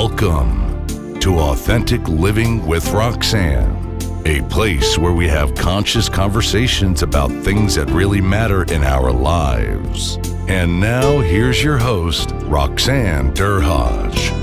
Welcome to Authentic Living with Roxanne, a place where we have conscious conversations about things that really matter in our lives. And now, here's your host, Roxanne Derhodge.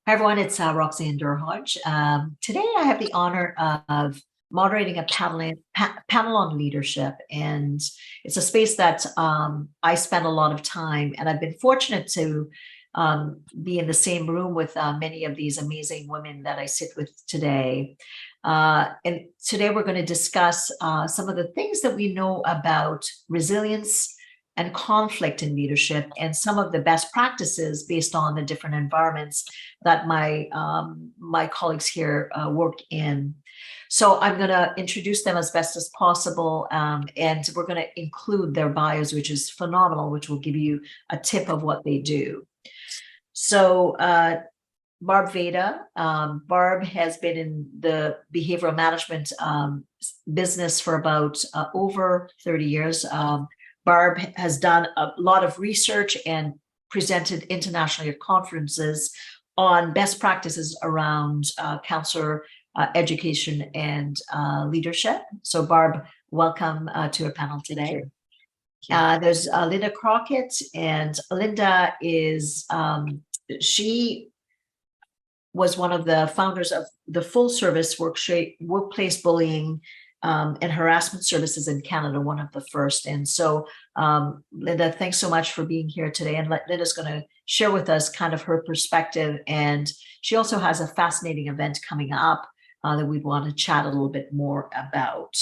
Hi, everyone. It's Roxanne Derhodge. Today, I have the honor of moderating a panel on leadership, and it's a space that I spend a lot of time, and I've been fortunate to be in the same room with many of these amazing women that I sit with today. And today, we're going to discuss some of the things that we know about resilience and conflict in leadership, and some of the best practices based on the different environments that my colleagues here work in. So I'm going to introduce them as best as possible, and we're going to include their bios, which is phenomenal, which will give you a tip of what they do. So Barb Veda. Barb has been in the behavioral management business for about over 30 years. Barb has done a lot of research and presented internationally at conferences on best practices around counselor education and leadership. So Barb, welcome to our panel today. There's Linda Crockett, and Linda is, she was one of the founders of the full service workplace bullying and harassment services in Canada, one of the first. And so, Linda, thanks so much for being here today. And Linda's going to share with us kind of her perspective. And she also has a fascinating event coming up that we'd want to chat a little bit more about.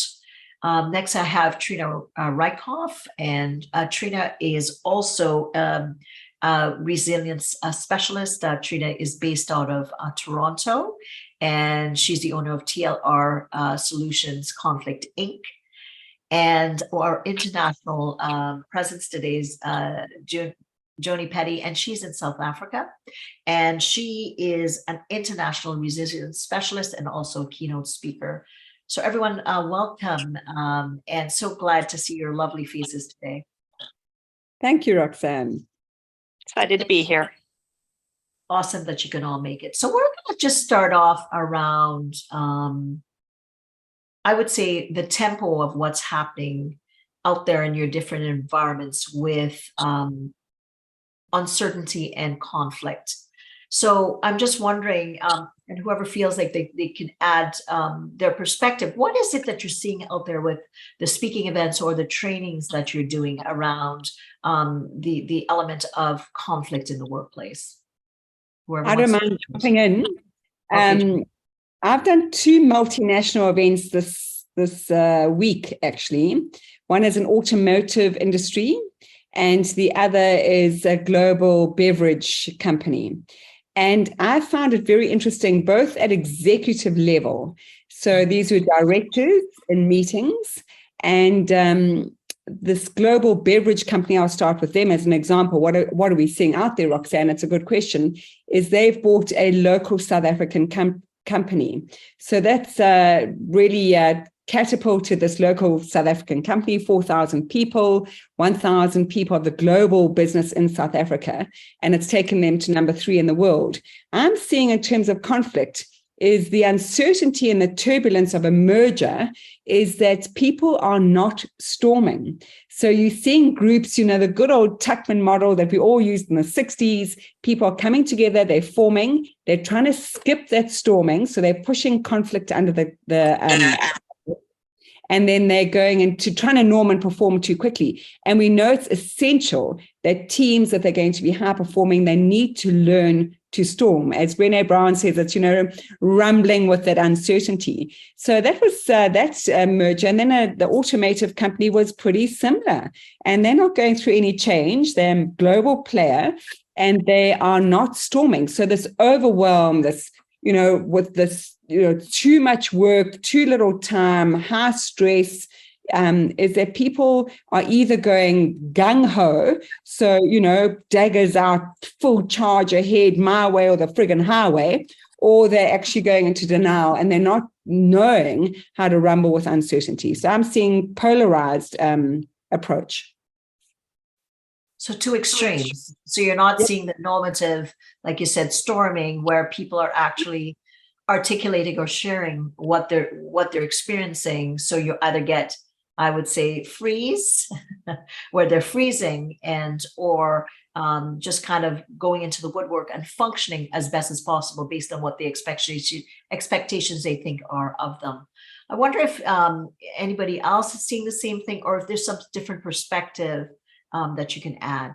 Next, I have Trina Reichhoff, and Trina is also a resilience specialist. Trina is based out of Toronto, and she's the owner of TLR Solutions Conflict Inc. And our international presence today is Joni Petty, and she's in South Africa. And she is an international resilience specialist and also a keynote speaker. So everyone, welcome, and so glad to see your lovely faces today. Thank you, Roxanne. Excited to be here. Awesome that you can all make it. So we're going to just start off around, I would say, the tempo of what's happening out there in your different environments with uncertainty and conflict. So I'm just wondering, and whoever feels like they can add their perspective, what is it that you're seeing out there with the speaking events or the trainings that you're doing around the element of conflict in the workplace? I don't mind jumping in. Okay. I've done two multinational events this week, actually. One is an automotive industry, and the other is a global beverage company. And I found it very interesting, both at executive level. So these were directors in meetings, and this global beverage company, I'll start with them as an example. What are we seeing out there, Roxanne? It's a good question. Is they've bought a local South African company. So that's really catapulted this local South African company, 4,000 people, 1,000 people of the global business in South Africa, and it's taken them to number 3 in the world. I'm seeing in terms of conflict is the uncertainty and the turbulence of a merger is that people are not storming. So you're seeing groups, the good old Tuckman model that we all used in the 60s, people are coming together, they're forming, they're trying to skip that storming. So they're pushing conflict under and then they're going into trying to norm and perform too quickly. And we know it's essential that teams, if they're going to be high performing, they need to learn to storm. As Brené Brown says, it's, rumbling with that uncertainty. So that was that merger. And then the automotive company was pretty similar. And they're not going through any change. They're a global player, and they are not storming. So this overwhelm, this, with this, too much work, too little time, high stress, is that people are either going gung-ho, so, daggers out, full charge ahead, my way or the friggin' highway, or they're actually going into denial and they're not knowing how to rumble with uncertainty. So I'm seeing polarized approach. So two extremes. So you're not seeing the normative, like you said, storming, where people are actually articulating or sharing what they're experiencing. So you either get, I would say, freeze, where they're freezing, or just kind of going into the woodwork and functioning as best as possible based on what the expectations they think are of them. I wonder if anybody else is seeing the same thing, or if there's some different perspective that you can add.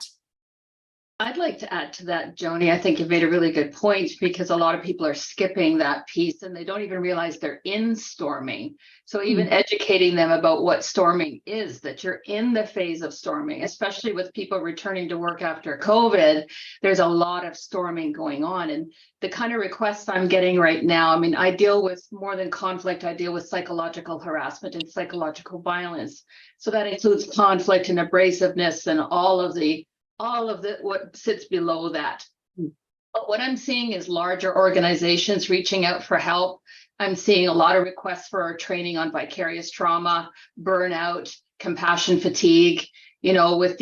I'd like to add to that, Joni. I think you've made a really good point, because a lot of people are skipping that piece and they don't even realize they're in storming. So even educating them about what storming is, that you're in the phase of storming, especially with people returning to work after COVID, there's a lot of storming going on. And the kind of requests I'm getting right now, I mean, I deal with more than conflict, I deal with psychological harassment and psychological violence. So that includes conflict and abrasiveness and all of the what sits below that. But what I'm seeing is larger organizations reaching out for help. I'm seeing a lot of requests for our training on vicarious trauma, burnout, compassion fatigue, with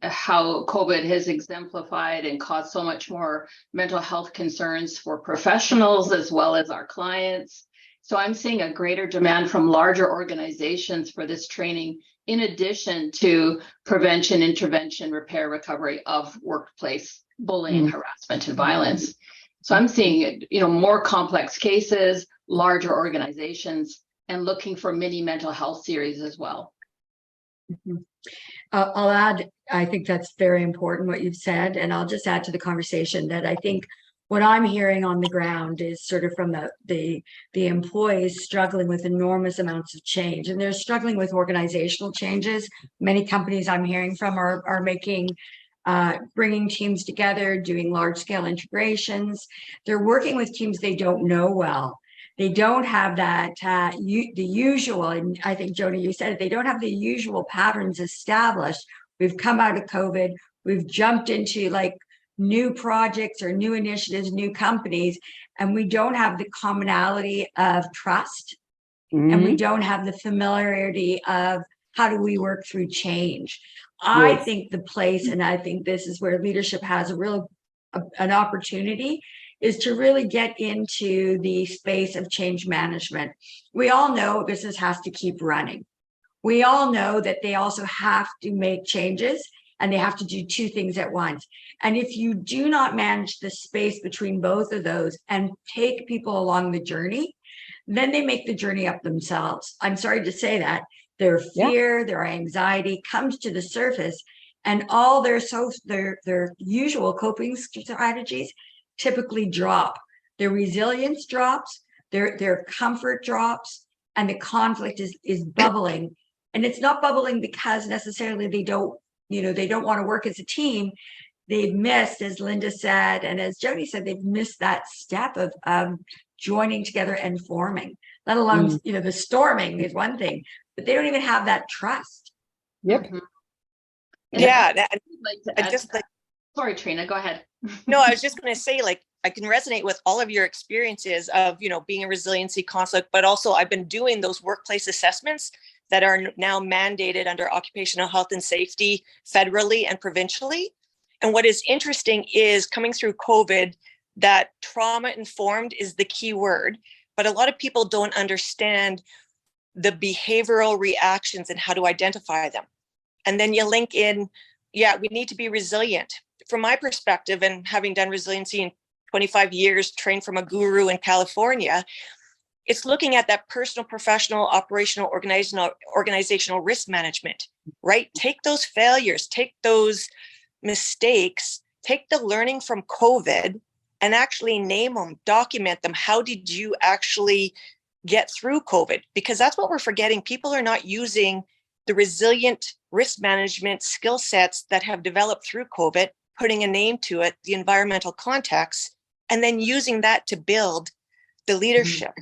how COVID has exemplified and caused so much more mental health concerns for professionals as well as our clients. So I'm seeing a greater demand from larger organizations for this training, in addition to prevention, intervention, repair, recovery of workplace bullying, harassment, and violence. So I'm seeing, more complex cases, larger organizations, and looking for mini mental health series as well. I'll add, I think that's very important what you've said, and I'll just add to the conversation that I think what I'm hearing on the ground is sort of from the employees struggling with enormous amounts of change, and they're struggling with organizational changes. Many companies I'm hearing from are making, bringing teams together, doing large scale integrations. They're working with teams they don't know well. They don't have that, the usual, and I think, Joni, you said it, they don't have the usual patterns established. We've come out of COVID, we've jumped into like new projects or new initiatives, new companies, and we don't have the commonality of trust, and we don't have the familiarity of how do we work through change. I think the place, and I think this is where leadership has an opportunity, is to really get into the space of change management. We all know business has to keep running. We all know that they also have to make changes, and they have to do two things at once. And if you do not manage the space between both of those and take people along the journey, then they make the journey up themselves. I'm sorry to say that. Their fear, their anxiety comes to the surface, and all their usual coping strategies typically drop. Their resilience drops, their comfort drops, and the conflict is bubbling. And it's not bubbling because necessarily they don't want to work as a team. They've missed, as Linda said, and as Joni said, they've missed that step of joining together and forming, let alone, the storming is one thing, but they don't even have that trust. Yeah. Sorry, Trina, go ahead. No, I was just going to say, I can resonate with all of your experiences of, being a resiliency conflict, but also I've been doing those workplace assessments that are now mandated under occupational health and safety federally and provincially. And what is interesting is coming through COVID, that trauma informed is the key word, but a lot of people don't understand the behavioral reactions and how to identify them. And then you link in, we need to be resilient. From my perspective, and having done resiliency in 25 years, trained from a guru in California, it's looking at that personal, professional, operational, organizational risk management, right? Take those failures, take those mistakes, take the learning from COVID and actually name them, document them. How did you actually get through COVID? Because that's what we're forgetting. People are not using the resilient risk management skill sets that have developed through COVID, putting a name to it, the environmental context, and then using that to build the leadership.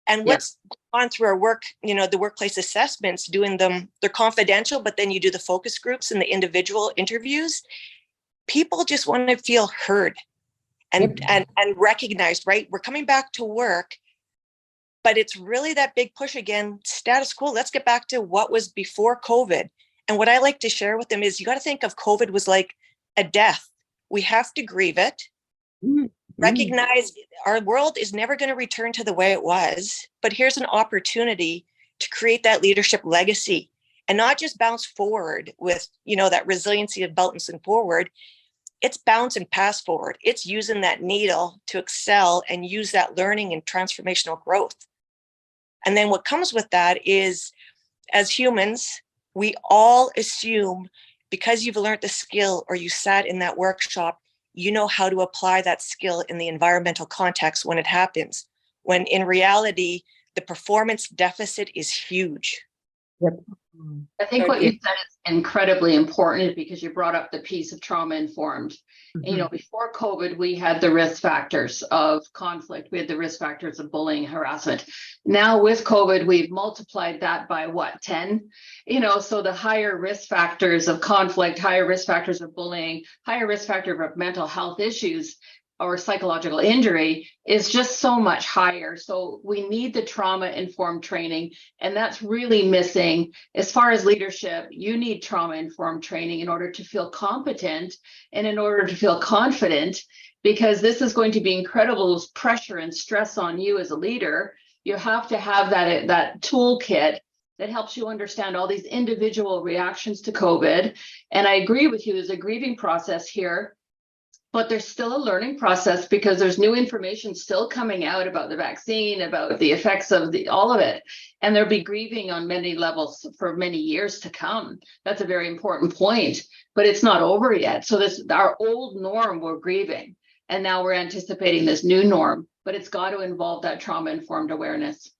And what's gone through our work, the workplace assessments, doing them, they're confidential, but then you do the focus groups and the individual interviews. People just want to feel heard and recognized, right? We're coming back to work, but it's really that big push again, status quo. Let's get back to what was before COVID. And what I like to share with them is you got to think of COVID was like a death. We have to grieve it. Recognize our world is never going to return to the way it was, but here's an opportunity to create that leadership legacy and not just bounce forward with, that resiliency of bouncing forward. It's bounce and pass forward. It's using that needle to excel and use that learning and transformational growth. And then what comes with that is, as humans, we all assume because you've learned the skill or you sat in that workshop, you know how to apply that skill in the environmental context when it happens, when in reality, the performance deficit is huge. I think what you said is incredibly important because you brought up the piece of trauma informed. Before COVID, we had the risk factors of conflict. We had the risk factors of bullying, harassment. Now with COVID, we've multiplied that by 10? So the higher risk factors of conflict, higher risk factors of bullying, higher risk factor of mental health issues or psychological injury is just so much higher. So we need the trauma-informed training, and that's really missing. As far as leadership, you need trauma-informed training in order to feel competent and in order to feel confident, because this is going to be incredible pressure and stress on you as a leader. You have to have that toolkit that helps you understand all these individual reactions to COVID. And I agree with you, there's a grieving process here. But there's still a learning process because there's new information still coming out about the vaccine, about the effects of all of it. And there'll be grieving on many levels for many years to come. That's a very important point, but it's not over yet. So our old norm, we're grieving, and now we're anticipating this new norm, but it's got to involve that trauma-informed awareness.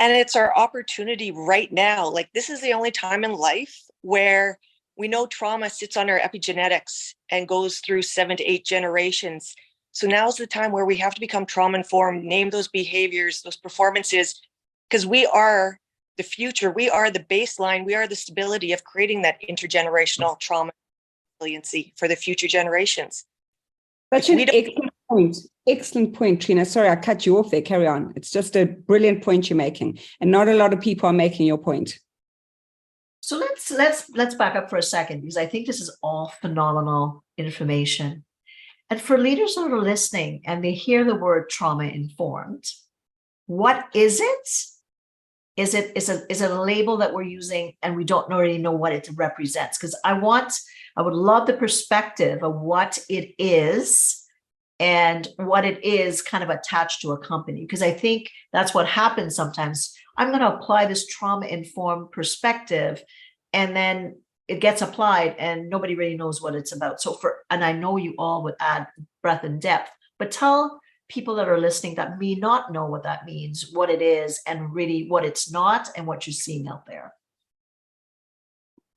And it's our opportunity right now. Like, this is the only time in life where we know trauma sits on our epigenetics and goes through 7 to 8 generations. So now's the time where we have to become trauma-informed, name those behaviors, those performances, because we are the future. We are the baseline. We are the stability of creating that intergenerational trauma resiliency for the future generations. Such an excellent point. Excellent point, Trina. Sorry, I cut you off there. Carry on. It's just a brilliant point you're making. And not a lot of people are making your point. So let's back up for a second, because I think this is all phenomenal information. And for leaders that are listening and they hear the word trauma informed, what is it? Is it a label that we're using and we don't already know what it represents? Because I would love the perspective of what it is and what it is kind of attached to a company, because I think that's what happens sometimes. I'm going to apply this trauma-informed perspective, and then it gets applied and nobody really knows what it's about. And I know you all would add breadth and depth, but tell people that are listening that may not know what that means, what it is, and really what it's not, and what you're seeing out there.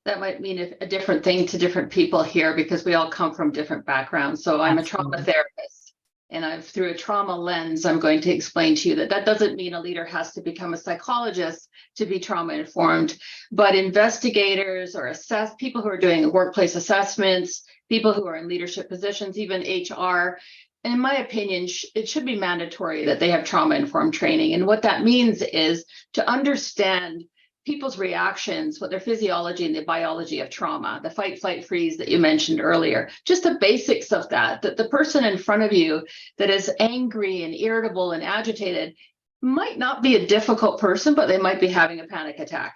That might mean a different thing to different people here because we all come from different backgrounds. So I'm a trauma therapist, and through a trauma lens, I'm going to explain to you that doesn't mean a leader has to become a psychologist to be trauma informed, but investigators or people who are doing workplace assessments, people who are in leadership positions, even HR. And in my opinion, it should be mandatory that they have trauma-informed training. And what that means is to understand people's reactions, what their physiology and the biology of trauma, the fight, flight, freeze that you mentioned earlier, just the basics of that the person in front of you that is angry and irritable and agitated might not be a difficult person, but they might be having a panic attack.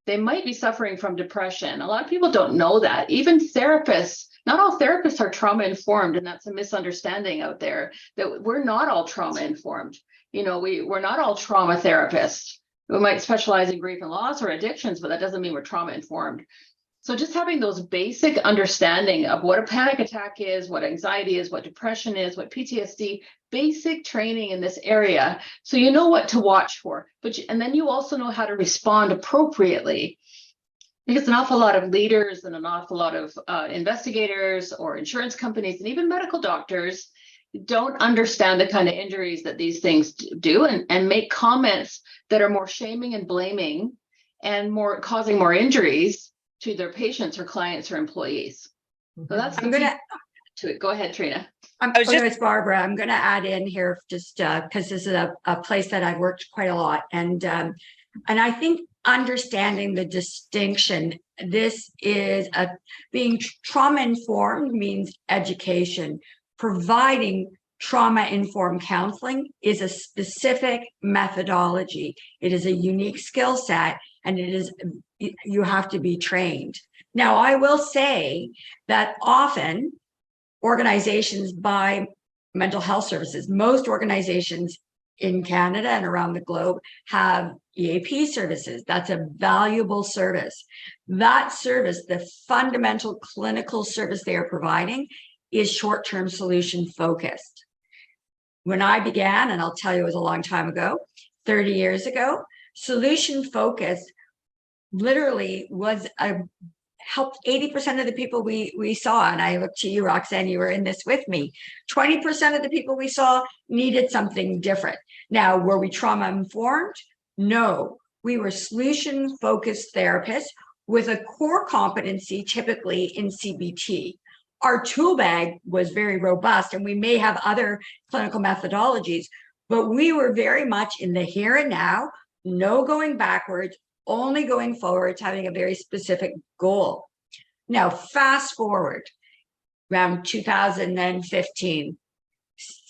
They might be suffering from depression. A lot of people don't know that. Even therapists, not all therapists are trauma informed, and that's a misunderstanding out there, that we're not all trauma informed. We're not all trauma therapists. We might specialize in grief and loss or addictions, but that doesn't mean we're trauma informed. So just having those basic understanding of what a panic attack is, what anxiety is, what depression is, what PTSD, basic training in this area. So you know what to watch for, and then you also know how to respond appropriately. Because an awful lot of leaders and an awful lot of investigators or insurance companies and even medical doctors don't understand the kind of injuries that these things do, and make comments that are more shaming and blaming and more causing more injuries to their patients or clients or employees. So that's I'm going to it. Go ahead, Trina. It's Barbara. I'm going to add in here just because this is a place that I've worked quite a lot. And I think understanding the distinction, this is being trauma informed means education. Providing trauma informed counseling is a specific methodology. It is a unique skill set, and you have to be trained. Now, I will say that often organizations buy mental health services. Most organizations in Canada and around the globe have EAP services. That's a valuable service. That service, the fundamental clinical service they are providing, is short-term solution focused. When I began, and I'll tell you it was a long time ago, 30 years ago, solution focused literally was helped 80% of the people we saw. And I look to you, Roxanne, you were in this with me. 20% of the people we saw needed something different. Now, were we trauma informed? No, we were solution focused therapists with a core competency, typically in CBT. Our tool bag was very robust, and we may have other clinical methodologies, but we were very much in the here and now, no going backwards, only going forward, having a very specific goal. Now, fast forward around 2015,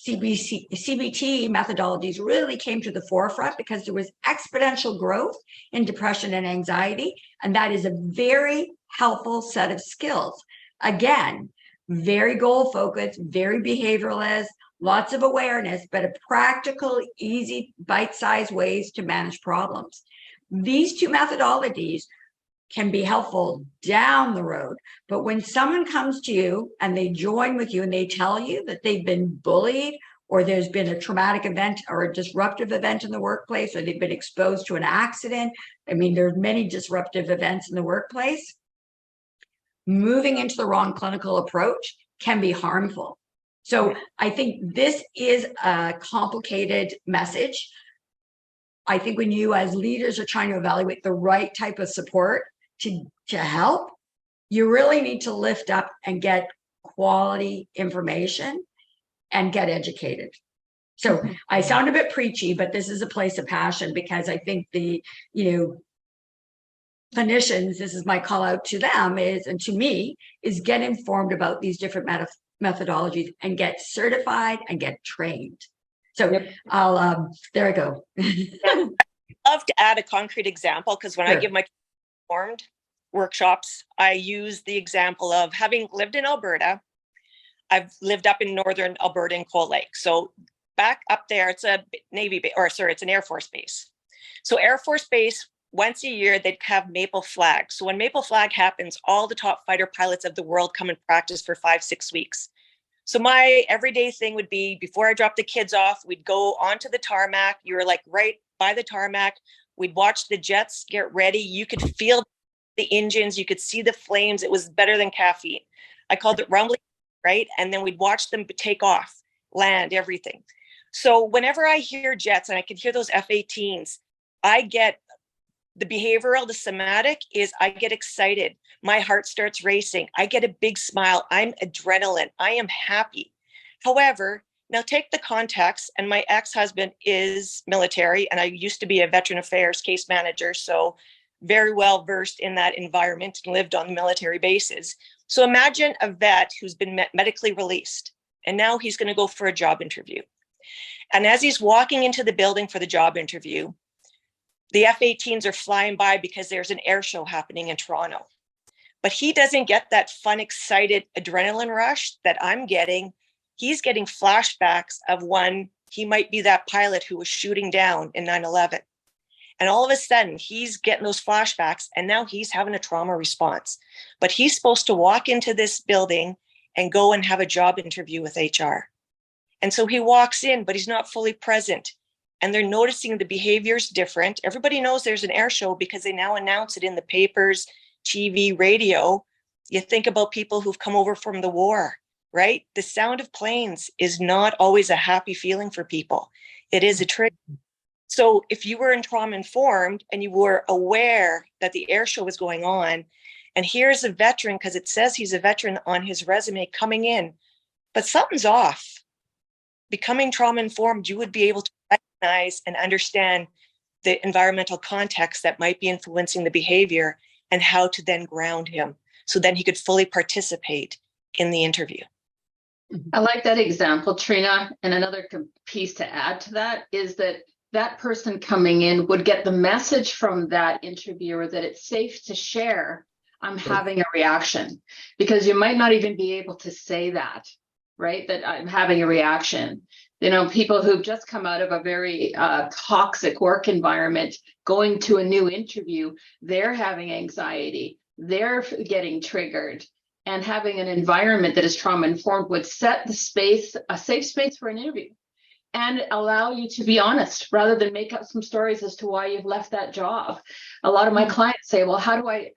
CBT methodologies really came to the forefront because there was exponential growth in depression and anxiety, and that is a very helpful set of skills. Again, very goal focused, very behavioralist, lots of awareness, but a practical, easy, bite-sized ways to manage problems. These two methodologies can be helpful down the road, but when someone comes to you and they join with you and they tell you that they've been bullied, or there's been a traumatic event or a disruptive event in the workplace, or they've been exposed to an accident, I mean, there's many disruptive events in the workplace, moving into the wrong clinical approach can be harmful. So I think this is a complicated message. I think when you as leaders are trying to evaluate the right type of support to help, you really need to lift up and get quality information and get educated. So I sound a bit preachy, but this is a place of passion, because I think the, clinicians, this is my call out to them and to me, is get informed about these different methodologies and get certified and get trained. So I'll, there I go. I'd love to add a concrete example, because when I give my informed workshops, I use the example of having lived in Alberta. I've lived up in northern Alberta in Cold Lake. So back up there, it's a Navy base, it's an Air Force base. So Air Force base, once a year, they'd have Maple Flag. So when Maple Flag happens, all the top fighter pilots of the world come and practice for 5-6 weeks. So my everyday thing would be, before I dropped the kids off, we'd go onto the tarmac. You were like right by the tarmac. We'd watch the jets get ready. You could feel the engines. You could see the flames. It was better than caffeine. I called it rumbling, right? And then we'd watch them take off, land, everything. So whenever I hear jets, and I can hear those F-18s, I get the behavioral, the somatic is I get excited. My heart starts racing. I get a big smile. I'm adrenaline. I am happy. However, now take the context, and my ex-husband is military, and I used to be a veteran affairs case manager, so very well versed in that environment and lived on military bases. So imagine a vet who's been medically released, and now he's going to go for a job interview. And as he's walking into the building for the job interview, the F-18s are flying by because there's an air show happening in Toronto. But he doesn't get that fun, excited adrenaline rush that I'm getting. He's getting flashbacks of when he might be that pilot who was shooting down in 9/11. And all of a sudden, he's getting those flashbacks, and now he's having a trauma response. But he's supposed to walk into this building and go and have a job interview with HR. And so he walks in, but he's not fully present. And they're noticing the behavior's different. Everybody knows there's an air show because they now announce it in the papers, TV, radio. You think about people who've come over from the war. right? The sound of planes is not always a happy feeling for people. It is a trigger. So if you were trauma informed and you were aware that the air show was going on, and here's a veteran, because it says he's a veteran on his resume coming in, but something's off. Becoming trauma informed, you would be able to recognize and understand the environmental context that might be influencing the behavior and how to then ground him. So then he could fully participate in the interview. I like that example, Trina. And another piece to add to that is that that person coming in would get the message from that interviewer that it's safe to share, I'm having a reaction, because you might not even be able to say that, right? That I'm having a reaction. You know, people who've just come out of a very toxic work environment, going to a new interview, they're having anxiety, they're getting triggered, and having an environment that is trauma informed would set the space, a safe space for an interview, and allow you to be honest rather than make up some stories as to why you've left that job. A lot of my clients say, well, how do I,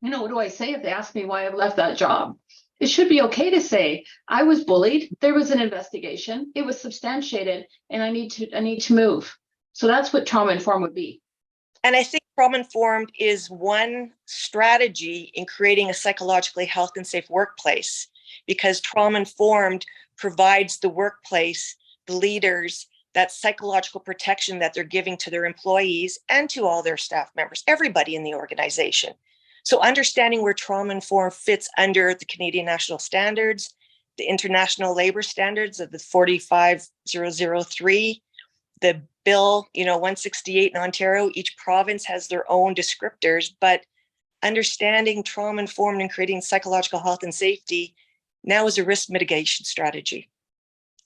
what do I say if they ask me why I've left that job? It should be okay to say, I was bullied, there was an investigation, it was substantiated, and I need to move. So that's what trauma informed would be. And I think trauma informed is one strategy in creating a psychologically healthy and safe workplace, because trauma informed provides the workplace, the leaders, that psychological protection that they're giving to their employees and to all their staff members, everybody in the organization. So understanding where trauma informed fits under the Canadian National Standards, the International Labor Standards of the 45003, the Bill, 168 in Ontario, each province has their own descriptors, but understanding trauma informed and creating psychological health and safety now is a risk mitigation strategy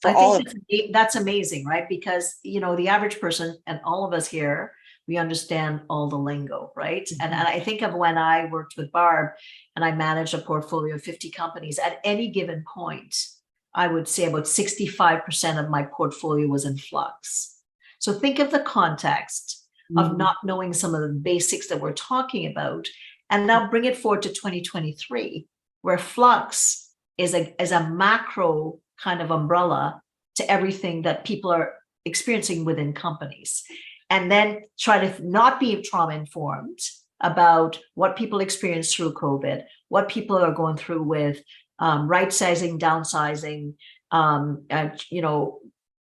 for all of it. That's amazing, right? Because, the average person and all of us here, we understand all the lingo, right? Mm-hmm. And I think of when I worked with Barb and I managed a portfolio of 50 companies, at any given point, I would say about 65% of my portfolio was in flux. So think of the context of not knowing some of the basics that we're talking about, and now bring it forward to 2023, where flux is a macro kind of umbrella to everything that people are experiencing within companies. And then try to not be trauma informed about what people experience through COVID, what people are going through with right sizing, downsizing,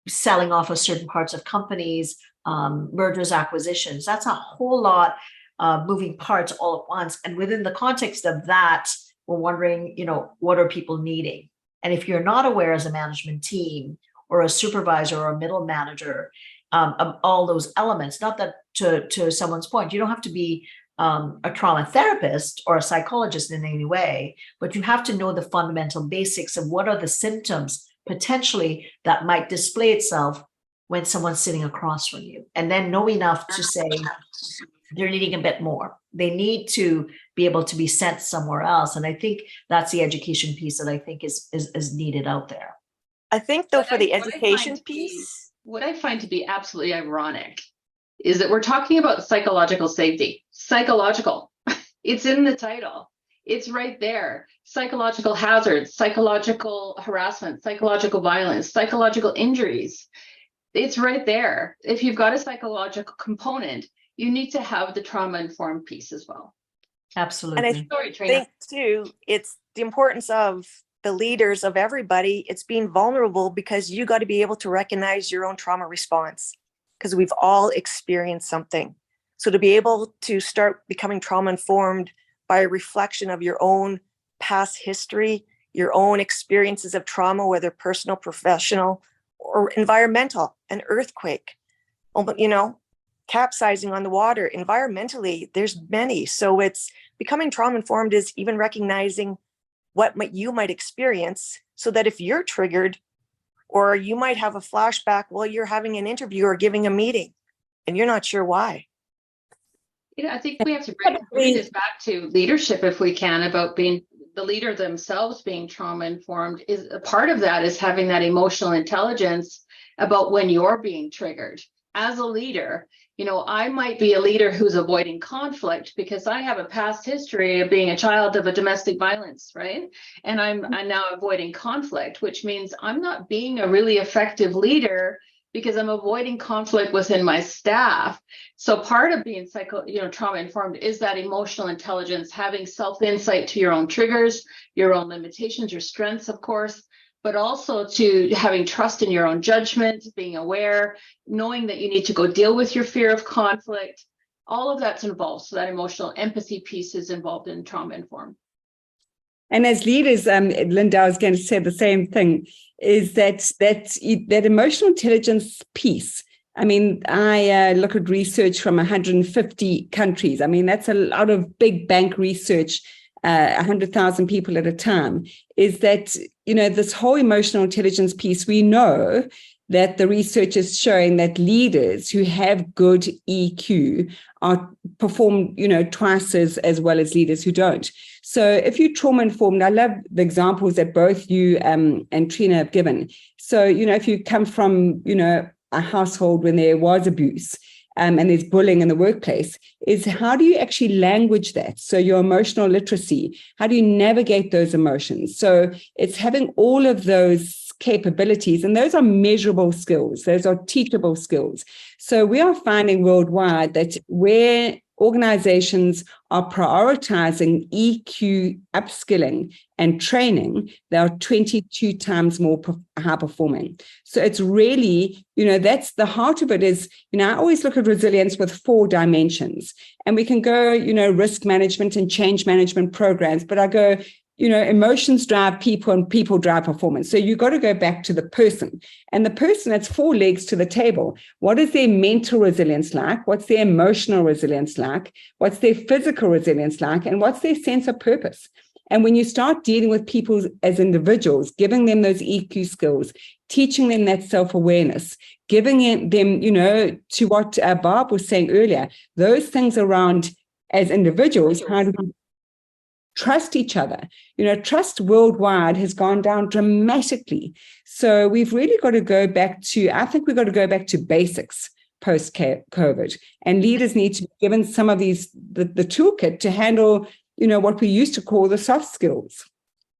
selling off of certain parts of companies, mergers, acquisitions. That's a whole lot of moving parts all at once. And within the context of that, we're wondering, what are people needing? And if you're not aware as a management team or a supervisor or a middle manager of all those elements, not that to someone's point, you don't have to be a trauma therapist or a psychologist in any way, but you have to know the fundamental basics of what are the symptoms potentially that might display itself when someone's sitting across from you, and then know enough to say they're needing a bit more. They need to be able to be sent somewhere else. And I think that's the education piece that I think is needed out there. I think though, for the education piece, what I find to be absolutely ironic is that we're talking about psychological safety. Psychological, it's in the title. It's right there. Psychological hazards, psychological harassment, psychological violence, psychological injuries. It's right there. If you've got a psychological component, you need to have the trauma-informed piece as well. Absolutely. And I think too, it's the importance of the leaders of everybody. It's being vulnerable, because you got to be able to recognize your own trauma response, because we've all experienced something. So to be able to start becoming trauma-informed by a reflection of your own past history, your own experiences of trauma, whether personal, professional, or environmental, an earthquake, capsizing on the water. Environmentally, there's many. So it's becoming trauma-informed is even recognizing what you might experience, so that if you're triggered, or you might have a flashback while you're having an interview or giving a meeting, and you're not sure why. I think we have to bring this back to leadership if we can, about being the leader themselves being trauma informed. Is a part of that is having that emotional intelligence about when you're being triggered. As a leader, You know, I might be a leader who's avoiding conflict because I have a past history of being a child of a domestic violence, right? And I'm now avoiding conflict, which means I'm not being a really effective leader because I'm avoiding conflict within my staff. So part of being trauma informed is that emotional intelligence, having self-insight to your own triggers, your own limitations, your strengths, of course, but also to having trust in your own judgment, being aware, knowing that you need to go deal with your fear of conflict. All of that's involved. So that emotional empathy piece is involved in trauma informed. And as leaders, Linda, I was going to say the same thing, is that emotional intelligence piece. I mean, I look at research from 150 countries. I mean, that's a lot of big bank research, 100,000 people at a time, is that, this whole emotional intelligence piece, we know that the research is showing that leaders who have good EQ perform, twice as well as leaders who don't. So if you're trauma informed, I love the examples that both you and Trina have given. So, if you come from, a household when there was abuse, and there's bullying in the workplace, is how do you actually language that? So your emotional literacy, how do you navigate those emotions? So it's having all of those capabilities, and those are measurable skills. Those are teachable skills. So we are finding worldwide that where organizations are prioritizing EQ upskilling and training, they are 22 times more high performing. So it's really, that's the heart of it is, I always look at resilience with 4 dimensions, and we can go, risk management and change management programs, but I go, emotions drive people and people drive performance. So you've got to go back to the person, and the person has 4 legs to the table. What is their mental resilience like? What's their emotional resilience like? What's their physical resilience like? And what's their sense of purpose? And when you start dealing with people as individuals, giving them those EQ skills, teaching them that self-awareness, giving them, to what Barb was saying earlier, those things around as individuals, how do we trust each other? Trust worldwide has gone down dramatically. So we've really got to go back to, I think we've got to go back to basics post-COVID. And leaders need to be given some of these, the toolkit to handle, what we used to call the soft skills.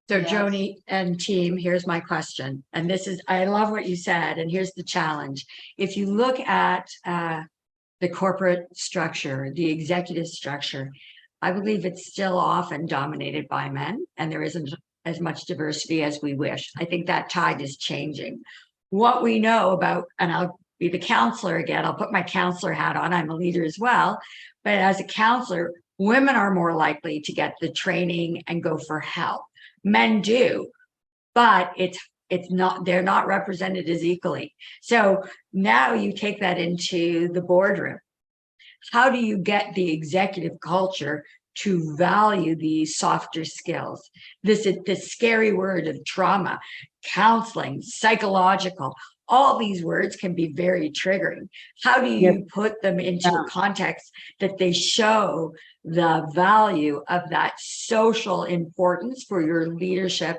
So Joni and team, here's my question. And I love what you said. And here's the challenge. If you look at the corporate structure, the executive structure, I believe it's still often dominated by men, and there isn't as much diversity as we wish. I think that tide is changing. What we know about, and I'll be the counselor again, I'll put my counselor hat on, I'm a leader as well, but as a counselor, women are more likely to get the training and go for help. Men do, but they're not represented as equally. So now you take that into the boardroom. How do you get the executive culture to value these softer skills? This scary word of trauma, counseling, psychological, all these words can be very triggering. How do you put them into a context that they show the value of that social importance for your leadership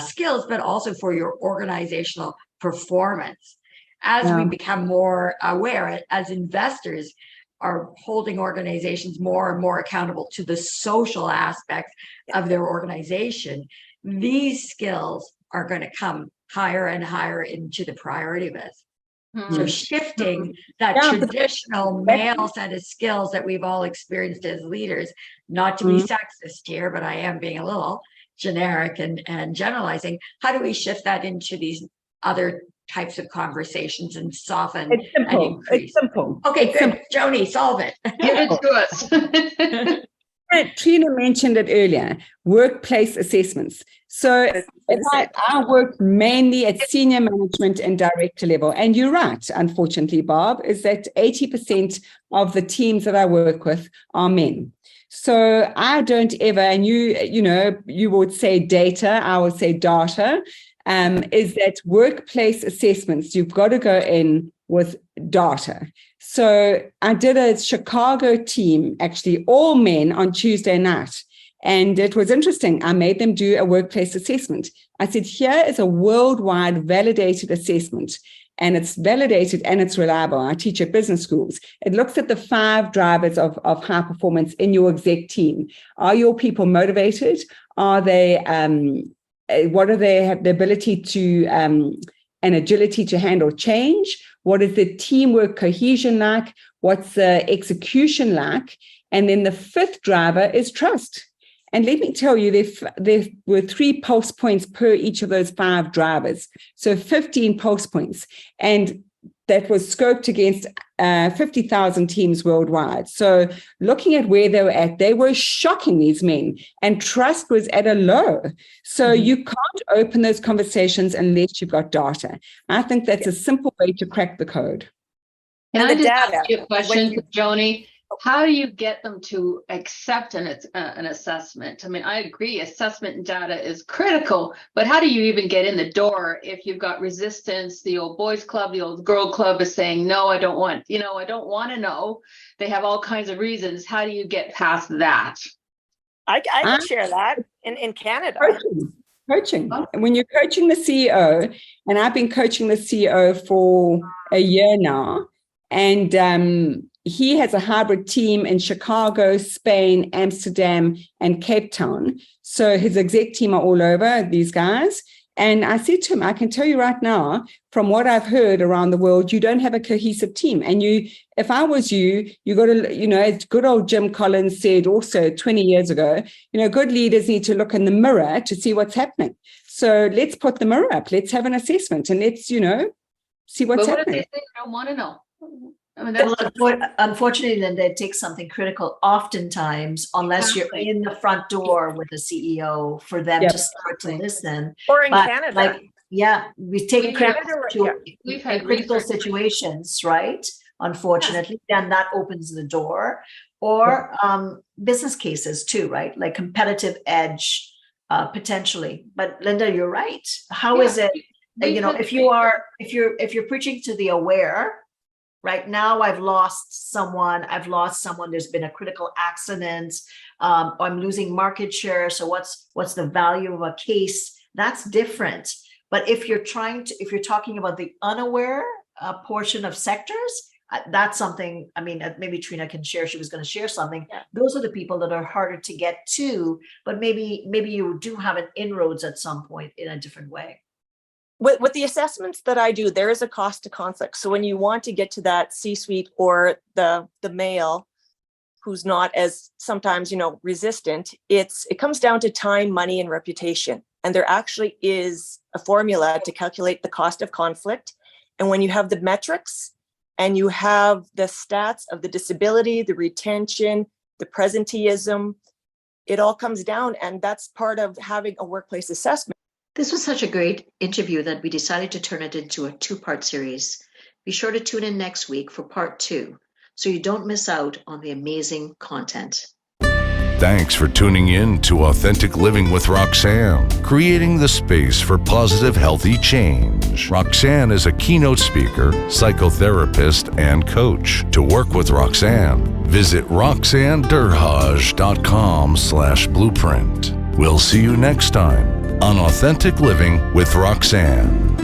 skills, but also for your organizational performance? As we become more aware, as investors are holding organizations more and more accountable to the social aspects of their organization, these skills are going to come higher and higher into the priority list. So shifting that traditional male set of skills that we've all experienced as leaders, not to be sexist here, but I am being a little generic and generalizing. How do we shift that into these other types of conversations and soften and increase? It's simple. Okay, good. Joni, solve it. Give it to us. Trina mentioned it earlier, workplace assessments. So I work mainly at senior management and director level. And you're right, unfortunately, Barb, is that 80% of the teams that I work with are men. So I don't ever, and you would say data, I would say data, is that workplace assessments, you've got to go in with data. So I did a Chicago team, actually all men, on Tuesday night. And it was interesting. I made them do a workplace assessment. I said, here is a worldwide validated assessment. and it's validated and it's reliable. I teach at business schools. It looks at the 5 drivers of high performance in your exec team. Are your people motivated? Are they, what do they have the ability to, and agility to handle change? What is the teamwork cohesion like? What's the execution like? And then the 5th driver is trust. And let me tell you, there were 3 pulse points per each of those 5 drivers. So 15 pulse points. And that was scoped against 50,000 teams worldwide. So looking at where they were at, they were shocking these men, and trust was at a low. So you can't open those conversations unless you've got data. I think that's a simple way to crack the code. Can And I the just data, ask you a question, when Joni? How do you get them to accept an assessment? I mean, I agree, assessment and data is critical, but how do you even get in the door if you've got resistance? The old boys club, the old girl club is saying, no, I don't want to know. They have all kinds of reasons. How do you get past that? I can share that in Canada. Coaching. And when you're coaching the CEO, and I've been coaching the CEO for a year now, and he has a hybrid team in Chicago, Spain, Amsterdam, and Cape Town. So his exec team are all over, these guys. And I said to him, I can tell you right now, from what I've heard around the world, you don't have a cohesive team. And if I was you got to, as good old Jim Collins said also 20 years ago, good leaders need to look in the mirror to see what's happening. So let's put the mirror up. Let's have an assessment and let's, see what's happening. What if they say they don't want to know? I mean, Unfortunately, then they take something critical oftentimes, unless you're in the front door with the CEO for them to start to listen. Or in Canada. We've taken we've had critical situations, right? Unfortunately, then that opens the door. Or business cases too, right? Like competitive edge, potentially. But Linda, you're right. How is it? If you're preaching to the aware. Right now, I've lost someone. There's been a critical accident. I'm losing market share. So what's the value of a case? That's different. But if you're talking about the unaware portion of sectors, that's something. I mean, maybe Trina can share. She was going to share something. Yeah. Those are the people that are harder to get to. But maybe you do have an inroads at some point in a different way. With the assessments that I do, there is a cost to conflict. So when you want to get to that C-suite or the male who's not as sometimes, resistant, it comes down to time, money, and reputation. And there actually is a formula to calculate the cost of conflict. And when you have the metrics and you have the stats of the disability, the retention, the presenteeism, it all comes down. And that's part of having a workplace assessment. This was such a great interview that we decided to turn it into a 2-part series. Be sure to tune in next week for part 2, so you don't miss out on the amazing content. Thanks for tuning in to Authentic Living with Roxanne, creating the space for positive, healthy change. Roxanne is a keynote speaker, psychotherapist, and coach. To work with Roxanne, visit roxannederhage.com/blueprint. We'll see you next time on Authentic Living with Roxanne.